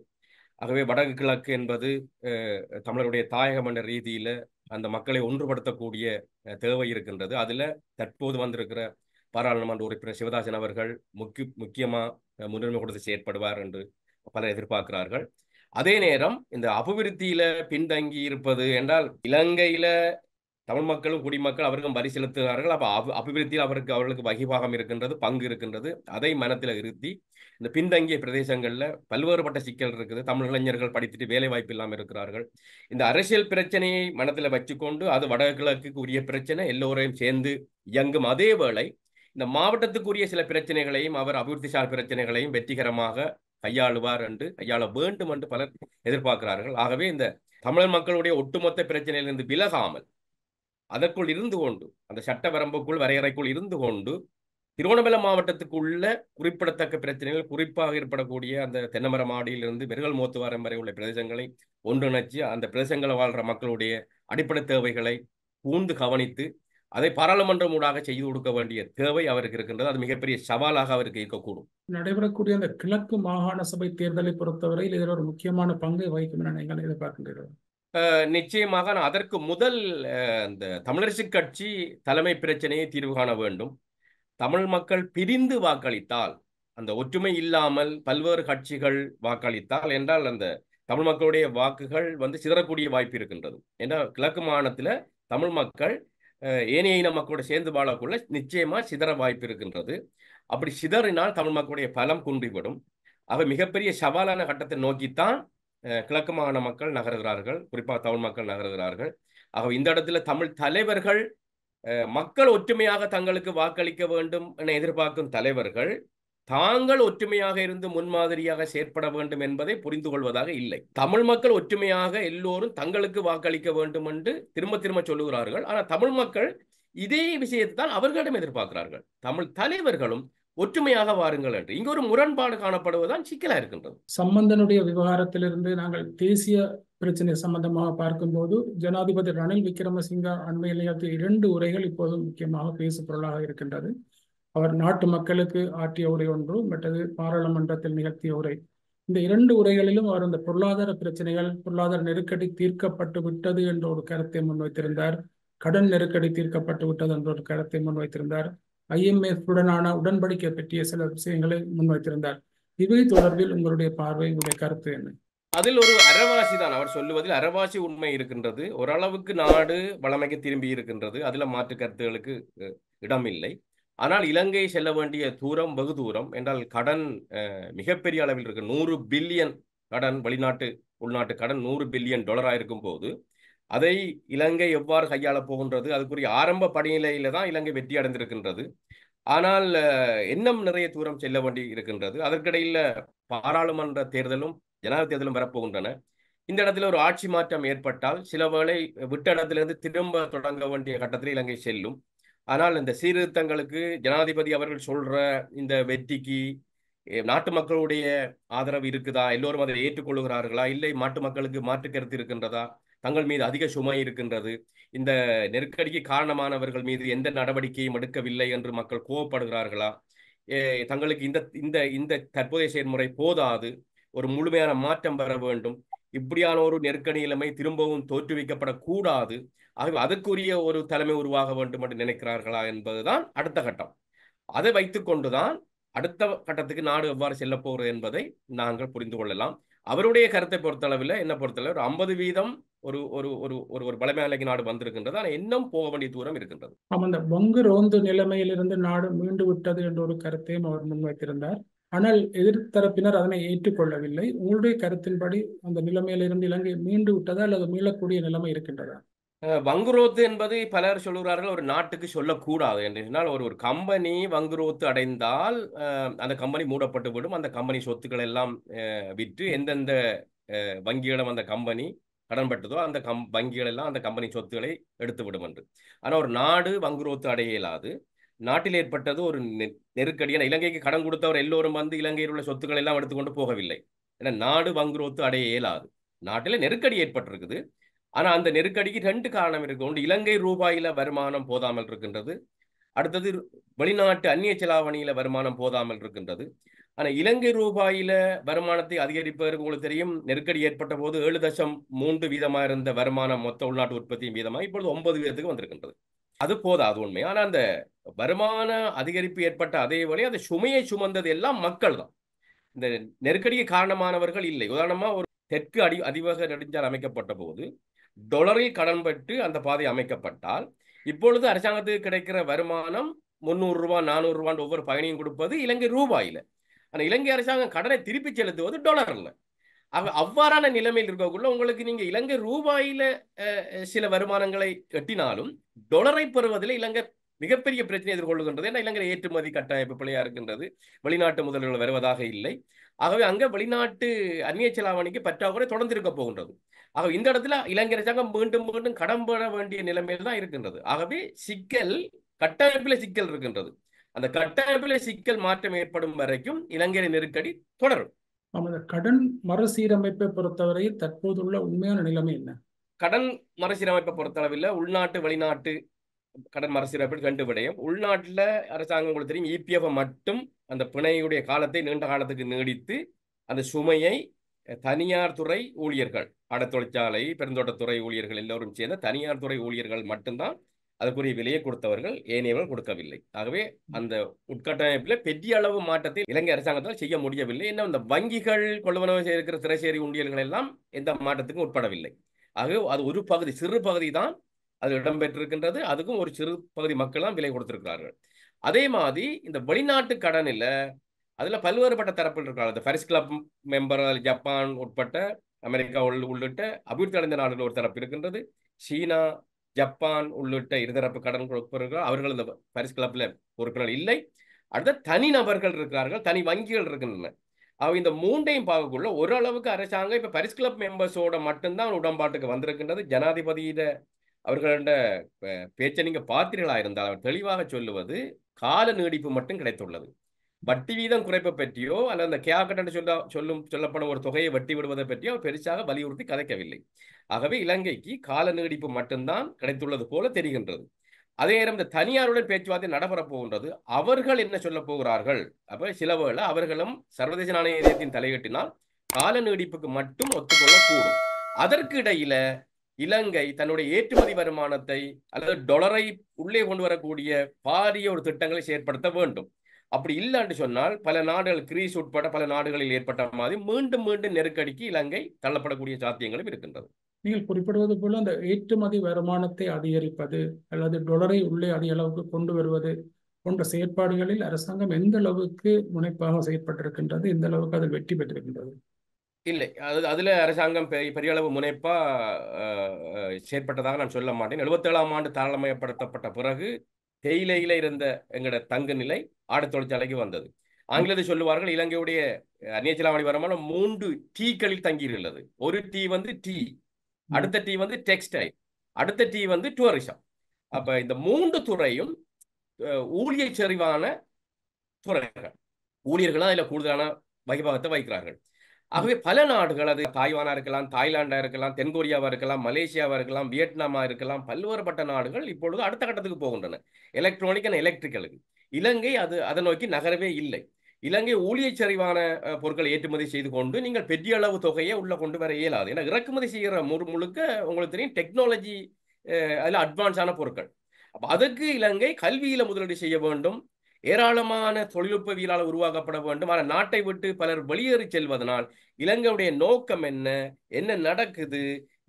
ஆகவே வடக்கு கிழக்கு என்பது தமிழருடைய தாயகம் என்ற ரீதியில் அந்த மக்களை ஒன்றுபடுத்தக்கூடிய தேவை இருக்கின்றது. அதில் தற்போது வந்திருக்கிற பாராளுமன்ற உறுப்பினர் சிவதாசன் அவர்கள் முக்கியமாக முன்னுரிமை கொடுத்து செயற்படுவார் என்று பலர் எதிர்பார்க்கிறார்கள். அதே நேரம் இந்த அபிவிருத்தியில பின்தங்கி இருப்பது என்றால், இலங்கையில தமிழ் மக்களும் குடிமக்கள் அவருக்கும் வரி செலுத்துகிறார்கள். அப்ப அபிவிருத்தியில் அவர்களுக்கு வகிபாகம் இருக்கின்றது, பங்கு இருக்கின்றது. அதை மனத்தில் இருத்தி இந்த பின்தங்கிய பிரதேசங்கள்ல பல்வேறுபட்ட சிக்கல் இருக்குது. தமிழ் இளைஞர்கள் படித்துட்டு வேலை வாய்ப்பு இல்லாமல் இருக்கிறார்கள். இந்த அரசியல் பிரச்சனையை மனத்தில் வச்சுக்கொண்டு அது வடகிழக்கு உரிய பிரச்சனை, எல்லோரையும் சேர்ந்து இயங்கும். அதே வேளை இந்த மாவட்டத்துக்குரிய சில பிரச்சனைகளையும் அவர் அபிவிருத்தி சார் பிரச்சனைகளையும் வெற்றிகரமாக கையாள வேண்டும் என்று பலர் எதிர்பார்க்கிறார்கள். ஆகவே இந்த தமிழர் மக்களுடைய ஒட்டுமொத்த பிரச்சனையிலிருந்து விலகாமல் அதற்குள் இருந்து கொண்டு, அந்த சட்ட வரம்புக்குள் வரையறைக்குள் இருந்து கொண்டு, திருகோணமலை மாவட்டத்துக்குள்ள குறிப்பிடத்தக்க பிரச்சனைகள், குறிப்பாக ஏற்படக்கூடிய அந்த தென்னமர மாடியிலிருந்து வெறுகல் மோத்துவாரம் வரை உள்ள பிரதேசங்களை ஒன்றிணைச்சு அந்த பிரதேசங்களில் வாழ்ற மக்களுடைய அடிப்படை தேவைகளை கூர்ந்து கவனித்து அதை பாராளுமன்றம் ஊடாக செய்து கொடுக்க வேண்டிய தேவை அவருக்கு இருக்கின்றது. அது மிகப்பெரிய சவாலாக அவருக்கு இருக்கக்கூடும். நடைபெறக்கூடிய அந்த கிழக்கு மாகாண சபை தேர்தலை பொறுத்தவரையில் இதில் ஒரு முக்கியமான பங்கை வகிக்கும் என நீங்கள் எதிர்பார்க்கின்றீர்கள்? நிச்சயமாக. அதற்கு முதல் இந்த தமிழரசு கட்சி தலைமை பிரச்சனையை தீர்வு காண வேண்டும். தமிழ் மக்கள் பிரிந்து வாக்களித்தால், அந்த ஒற்றுமை இல்லாமல் பல்வேறு கட்சிகள் வாக்களித்தால் என்றால் அந்த தமிழ் மக்களுடைய வாக்குகள் சிதறக்கூடிய வாய்ப்பு இருக்கின்றது. என்றால் கிழக்கு மாகாணத்தில் தமிழ் மக்கள் ஏனைய இன மக்களோட சேர்ந்து வாழக்குள்ள நிச்சயமா சிதற வாய்ப்பு இருக்கின்றது. அப்படி சிதறினால் தமிழ் மக்களுடைய பலம் குன்றிவிடும். அவை மிகப்பெரிய சவாலான கட்டத்தை நோக்கித்தான் கிழக்கு மாகாண மக்கள் நகர்கிறார்கள், குறிப்பாக தமிழ் மக்கள் நகர்கிறார்கள். ஆக இந்த இடத்துல தமிழ் தலைவர்கள் மக்கள் ஒற்றுமையாக தங்களுக்கு வாக்களிக்க வேண்டும் என எதிர்பார்க்கும் தலைவர்கள் தாங்கள் ஒற்றுமையாக இருந்து முன்மாதிரியாக செயற்பட வேண்டும் என்பதை புரிந்து கொள்வதாக இல்லை. தமிழ் மக்கள் ஒற்றுமையாக எல்லோரும் தங்களுக்கு வாக்களிக்க வேண்டும் என்று திரும்ப திரும்ப சொல்லுகிறார்கள். ஆனால் தமிழ் மக்கள் இதே விஷயத்தை தான் அவர்களிடம் எதிர்பார்க்கிறார்கள். தமிழ் தலைவர்களும் ஒற்றுமையாக வாருங்கள் என்று. இங்கு ஒரு முரண்பாடு காணப்படுவதுதான் சிக்கலா இருக்கின்றது. சம்பந்தனுடைய விவகாரத்திலிருந்து நாங்கள் தேசிய பிரச்சனை சம்பந்தமாக பார்க்கும்போது ஜனாதிபதி ரணில் விக்ரமசிங்க அண்மையில் நிகழ்த்திய 2 உரைகள் இப்போது முக்கியமாக பேசு பொருளாக இருக்கின்றது. அவர் நாட்டு மக்களுக்கு ஆற்றிய உரை ஒன்று, மற்றது பாராளுமன்றத்தில் நிகழ்த்திய உரை. இந்த 2 உரைகளிலும் அவர் அந்த பொருளாதார பிரச்சனைகள், பொருளாதார நெருக்கடி தீர்க்கப்பட்டு விட்டது என்ற ஒரு கருத்தை முன்வைத்திருந்தார். கடன் நெருக்கடி தீர்க்கப்பட்டு விட்டது என்ற ஒரு கருத்தை முன்வைத்திருந்தார். IMF உடனான உடன்படிக்கை பற்றிய சில விஷயங்களை முன்வைத்திருந்தார். இவை தொடர்பில் உங்களுடைய பார்வை, உங்களுடைய கருத்து என்ன? அதில் ஒரு அரைவாசி தான் அவர் சொல்லுவதில் அரைவாசி உண்மை இருக்கின்றது. ஓரளவுக்கு நாடு வளமைக்கு திரும்பி இருக்கின்றது. அதுல மாற்று கருத்துகளுக்கு இடமில்லை. ஆனால் இலங்கை செல்ல வேண்டிய தூரம் வெகு தூரம் என்றால் கடன் மிகப்பெரிய அளவில் இருக்கு. 100 பில்லியன் கடன், வெளிநாட்டு உள்நாட்டு கடன் $100 பில்லியன் இருக்கும் போது அதை இலங்கை எவ்வாறு கையாளப் போகின்றது, அதுக்குரிய ஆரம்ப படிநிலையில தான் இலங்கை வெற்றி அடைந்திருக்கின்றது. ஆனால் இன்னும் நிறைய தூரம் செல்ல வேண்டி இருக்கின்றது. அதற்கிடையில் பாராளுமன்ற தேர்தலும் ஜனாதிபதி தேர்தலும் வரப்போகின்றன. இந்த இடத்துல ஒரு ஆட்சி மாற்றம் ஏற்பட்டால் சில வேளை விட்ட இடத்திலிருந்து திரும்ப தொடங்க வேண்டிய கட்டத்தில் இலங்கை செல்லும். ஆனால் இந்த சீர்திருத்தங்களுக்கு ஜனாதிபதி அவர்கள் சொல்ற இந்த வெற்றிக்கு நாட்டு மக்களுடைய ஆதரவு இருக்குதா, எல்லோரும் அதை ஏற்றுக்கொள்கிறார்களா, இல்லை நாட்டு மக்களுக்கு மாற்று கருத்து இருக்கின்றதா, தங்கள் மீது அதிக சுமை இருக்கின்றது, இந்த நெருக்கடிக்கு காரணமானவர்கள் மீது எந்த நடவடிக்கையும் எடுக்கவில்லை என்று மக்கள் கோவப்படுகிறார்களா, தங்களுக்கு இந்த இந்த இந்த தற்போதைய செயல்முறை போதாது, ஒரு முழுமையான மாற்றம் பெற வேண்டும், இப்படியான ஒரு நெருக்கடி நிலைமை திரும்பவும் தோற்றுவிக்கப்படக்கூடாது, ஆகவே அதற்குரிய ஒரு தலைமை உருவாக வேண்டும் என்று நினைக்கிறார்களா என்பதுதான் அடுத்த கட்டம். அதை வைத்துக் கொண்டுதான் அடுத்த கட்டத்துக்கு நாடு எவ்வாறு செல்ல போகிறது என்பதை நாங்கள் புரிந்து கொள்ளலாம். அவருடைய கருத்தை பொறுத்தளவில் என்ன பொறுத்தளவு ஒரு 50% ஒரு ஒரு ஒரு ஒரு ஒரு பலமேலகி நாடு வந்திருக்கின்றது. ஆனால் இன்னும் போக வேண்டிய தூரம் இருக்கின்றது. அந்த வங்கு ரோந்து நிலைமையிலிருந்து நாடு மீண்டு விட்டது என்ற ஒரு கருத்தையும் அவர் முன்வைத்திருந்தார். ஆனால் எதிர்த்தரப்பினர் அதனை ஏற்றுக்கொள்ளவில்லை. உங்களுடைய கருத்தின்படி அந்த நிலைமையிலிருந்து இலங்கை மீண்டு விட்டதா அல்லது மீளக்கூடிய நிலைமை இருக்கின்றதா? வங்குரோத்து என்பது பலர் சொல்கிறார்கள் ஒரு நாட்டுக்கு சொல்லக்கூடாது என்று சொன்னால் ஒரு கம்பெனி வங்குரோத்து அடைந்தால் அந்த கம்பெனி மூடப்பட்டு விடும். அந்த கம்பெனி சொத்துக்கள் எல்லாம் விற்று எந்தெந்த வங்கியிடம் அந்த கம்பெனி கடன் பட்டதோ அந்த வங்கிகள் எல்லாம் அந்த கம்பெனி சொத்துக்களை எடுத்து விடும் என்று. ஆனால் ஒரு நாடு வங்குரோத்து அடைய இயலாது. நாட்டில் ஏற்பட்டது ஒரு நெருக்கடியான இலங்கைக்கு கடன் கொடுத்தவர் எல்லோரும் வந்து இலங்கையில் உள்ள சொத்துக்கள் எல்லாம் எடுத்துக்கொண்டு போகவில்லை. ஏன்னா நாடு வங்குரோத்து அடைய இயலாது. நாட்டில் நெருக்கடி ஏற்பட்டிருக்குது. ஆனா அந்த நெருக்கடிக்கு ரெண்டு காரணம் இருக்கு. ஒன்று இலங்கை ரூபாயில வருமானம் போதாமல் இருக்கின்றது. அடுத்தது வெளிநாட்டு அந்நிய செலாவணியில வருமானம் போதாமல் இருக்கின்றது. ஆனா இலங்கை ரூபாயில வருமானத்தை அதிகரிப்பதற்கு உங்களுக்கு தெரியும், நெருக்கடி ஏற்பட்ட போது 7.3% இருந்த வருமானம் மொத்த உள்நாட்டு உற்பத்தியின் வீதமா இப்பொழுது 9% வந்திருக்கின்றது. அது போதாது உண்மை. ஆனா அந்த வருமான அதிகரிப்பு ஏற்பட்ட அதே வழி அந்த சுமையை சுமந்தது எல்லாம் மக்கள் தான். இந்த நெருக்கடிக்கு காரணமானவர்கள் இல்லை. உதாரணமா ஒரு தெற்கு அதிவேக நெடுஞ்சாலை அமைக்கப்பட்ட போது டொலரில் கடன் பெற்று அந்த பாதை அமைக்கப்பட்டால் இப்பொழுது அரசாங்கத்துக்கு கிடைக்கிற வருமானம் 300 ரூபாய் 400 ரூபாய் ஒவ்வொரு பயணியும் கொடுப்பது இலங்கை ரூபாயில. ஆனால் இலங்கை அரசாங்கம் கடனை திருப்பி செலுத்துவது டொலர்ல. அவ்வாறான நிலைமையில் இருக்கக்குள்ள உங்களுக்கு நீங்க இலங்கை ரூபாயில சில வருமானங்களை எட்டினாலும் டொலரை பெறுவதில் இலங்கை மிகப்பெரிய பிரச்சனை எதிர்கொள்ளுகின்றது. ஏன்னா இலங்கை ஏற்றுமதி கட்டமைப்பு பிழையா இருக்கின்றது. வெளிநாட்டு முதலீடுகள் வருவதாக இல்லை. ஆகவே அங்க வெளிநாட்டு அந்நிய செலாவணிக்கு பற்றாக்குறை தொடர்ந்து இருக்க போகின்றது. ஆகவே இந்த இடத்துல இலங்கை அரசாங்கம் மீண்டும் மீண்டும் கடன் பெற வேண்டிய நிலைமையில் தான் இருக்கின்றது. ஆகவே சிக்கல் கட்டமைப்பில சிக்கல் இருக்கின்றது. அந்த கட்டமைப்பில சிக்கல் மாற்றம் ஏற்படும் வரைக்கும் இலங்கை நெருக்கடி தொடரும். கடன் மறுசீரமைப்பை பொறுத்தவரையில் தற்போதுள்ள உண்மையான நிலைமை என்ன? கடன் மறுசீரமைப்பை பொறுத்தளவில் உள்நாட்டு வெளிநாட்டு கடன் மறுசீரமைப்பு ரெண்டு விடயம். உள்நாட்டில் அரசாங்கம் உங்களுக்கு தெரியும் இபிஎஃப் மட்டும் அந்த பிணையுடைய காலத்தை நீண்ட காலத்துக்கு நீடித்து அந்த சுமையை தனியார் துறை ஊழியர்கள், தொழிற்சாலை பெருந்தோட்டத்துறை ஊழியர்கள் எல்லோரும் சேர்ந்த தனியார் துறை ஊழியர்கள் மட்டும்தான் அதுக்குரிய விலையை கொடுத்தவர்கள், ஏனையவர்கள் கொடுக்கவில்லை. ஆகவே அந்த உட்கட்டமைப்பில் பெரிய அளவு மாற்றத்தை இலங்கை அரசாங்கத்தால் செய்ய முடியவில்லை. என்ன இந்த வங்கிகள் கொள்வனவு செய்திருக்கிற திரைசேரி உண்டியல்கள் எல்லாம் எந்த மாற்றத்துக்கும் உட்படவில்லை. ஆகவே அது ஒரு பகுதி, சிறு பகுதி தான் அது இடம்பெற்றிருக்கின்றது. அதுக்கும் ஒரு சிறு பகுதி மக்கள் தான் விலை கொடுத்திருக்கிறார்கள். அதே மாதிரி இந்த வெளிநாட்டு கடனில் அதில் பல்வேறுபட்ட தரப்பில் இருக்கிறார்கள். இந்த பாரிஸ் கிளப் மெம்பர் ஜப்பான் உட்பட்ட அமெரிக்கா உள்ளிட்ட அபிவிருத்தி அடைந்த நாடுகள் ஒரு தரப்பு இருக்கின்றது. சீனா, ஜப்பான் உள்ளிட்ட இருதரப்பு கடன் கொடுப்பவர்கள் அவர்கள் இந்த பாரிஸ் கிளப்ல உறுப்பினர் இல்லை. அடுத்த தனி நபர்கள் இருக்கிறார்கள், தனி வங்கிகள் இருக்கின்றன. இந்த மூன்றையும் பார்க்கக்குள்ள ஓரளவுக்கு அரசாங்கம் இப்ப பாரிஸ் கிளப் மெம்பர்ஸோட மட்டும்தான் உடன்பாட்டுக்கு வந்திருக்கின்றது. ஜனாதிபதியிட அவர்களோட பேச்சை நீங்க பார்த்தீர்களா இருந்தால் அவர் தெளிவாக சொல்லுவது கால நீடிப்பு மட்டும் கிடைத்துள்ளது. வட்டி வீதம் குறைப்பை பற்றியோ அல்லது அந்த கேக்கட் சொல்லப்படும் ஒரு தொகையை வட்டி விடுவதை பற்றியோ பெருசாக வலியுறுத்தி கதைக்கவில்லை. ஆகவே இலங்கைக்கு கால நீடிப்பு மட்டும்தான் கிடைத்துள்ளது போல தெரிகின்றது. அதே நேரம் இந்த தனியாருடன் பேச்சுவார்த்தை நடைபெறப் போகின்றது. அவர்கள் என்ன சொல்ல போகிறார்கள்? அப்ப சிலவேளை அவர்களும் சர்வதேச நாணய நிதியத்தின் தலையீட்டினால் கால நீடிப்புக்கு மட்டும் ஒத்துக்கொள்ளக்கூடும். அதற்கு இடையில இலங்கை தன்னுடைய ஏற்றுமதி வருமானத்தை அல்லது டொலரை உள்ளே கொண்டு வரக்கூடிய பாரிய ஒரு திட்டங்களை செயற்படுத்த வேண்டும். அப்படி இல்லைன்னு சொன்னால் பல நாடுகள், கிரீஸ் உட்பட பல நாடுகளில் ஏற்பட்ட மாதிரி மீண்டும் மீண்டும் நெருக்கடிக்கு இலங்கை தள்ளப்படக்கூடிய சாத்தியங்களும் இருக்கின்றது. நீங்கள் குறிப்பிடுவது போல அந்த ஏற்றுமதி வருமானத்தை அதிகரிப்பது அல்லது டொலரை உள்ளே அதிக அளவுக்கு கொண்டு வருவது போன்ற செயற்பாடுகளில் அரசாங்கம் எந்த அளவுக்கு முனைப்பாக செயற்பட்டிருக்கின்றது, எந்த அளவுக்கு அதில் வெற்றி பெற்றிருக்கின்றது? இல்லை, அதுல அரசாங்கம் பெரிய அளவு முனைப்பா செயற்பட்டதாக நான் சொல்ல மாட்டேன். 77ஆம் ஆண்டு தாராளமயப்படுத்தப்பட்ட பிறகு தேயிலையில இருந்த எங்களோட தங்கு நிலை ஆடை தொழிற்சாலைக்கு வந்தது. ஆங்கிலத்தில் சொல்லுவார்கள் இலங்கையுடைய அந்நிய செலாவணி வருமானம் 3 டீக்களில் தங்கியுள்ளது. ஒரு டீ வந்து டீ, அடுத்த டீ வந்து டெக்ஸ்டைல், அடுத்த டீ வந்து டூரிசம். அப்ப இந்த 3 துறையும் ஊழிய செறிவான துறைகள். ஊழியர்கள் அதில் கூடுதலான வகிபாகத்தை வகிக்கிறார்கள். ஆகவே பல நாடுகள், அது தாய்வானா இருக்கலாம், தாய்லாண்டா இருக்கலாம், தென்கொரியாவா இருக்கலாம், மலேசியாவா இருக்கலாம், வியட்நாமா இருக்கலாம், பல்வேறுபட்ட நாடுகள் இப்பொழுது அடுத்த கட்டத்துக்கு போகின்றன, எலக்ட்ரானிக் அண்ட் எலக்ட்ரிக்கலுக்கு. இலங்கை அதை நோக்கி நகரவே இல்லை. இலங்கை ஊழியச் சரிவான பொருட்களை ஏற்றுமதி செய்து கொண்டு நீங்கள் பெரிய அளவு தொகையை உள்ள கொண்டு வர இயலாது. ஏன்னா இறக்குமதி செய்கிற முழுக்க உங்களுக்கு தெரியும் டெக்னாலஜி, அதில் அட்வான்ஸான பொருட்கள். அப்போ அதுக்கு இலங்கை கல்வியில முதலீடு செய்ய வேண்டும். ஏராளமான தொழில்நுட்பவியலால் உருவாக்கப்பட வேண்டும். ஆனால் நாட்டை விட்டு பலர் வெளியேறி செல்வதனால் இலங்கையுடைய நோக்கம் என்ன, என்ன நடக்குது,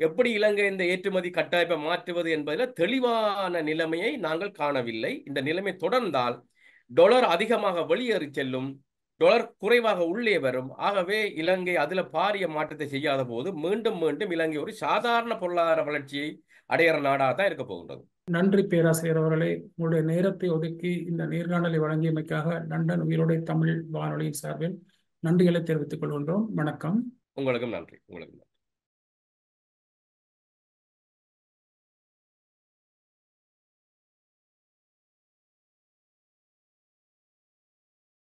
எப்படி இலங்கை இந்த ஏற்றுமதி கட்டமைப்பை மாற்றுவது என்பதில் தெளிவான நிலைமையை நாங்கள் காணவில்லை. இந்த நிலைமை தொடர்ந்தால் டொலர் அதிகமாக வெளியேறி செல்லும், டொலர் குறைவாக உள்ளே வரும். ஆகவே இலங்கை அதுல பாரிய மாற்றத்தை செய்யாத போது மீண்டும் மீண்டும் இலங்கை ஒரு சாதாரண பொருளாதார வளர்ச்சியை அடையிற நாடாக தான் இருக்க போகின்றது. நன்றி பேராசிரியர் அவர்களே. உங்களுடைய நேரத்தை ஒதுக்கி இந்த நேர்காணலை வழங்கியமைக்காக லண்டன் உயிரோடை தமிழ் வானொலியின் சார்பில் நன்றிகளை தெரிவித்துக் கொள்கின்றோம். வணக்கம். உங்களுக்கும் நன்றி.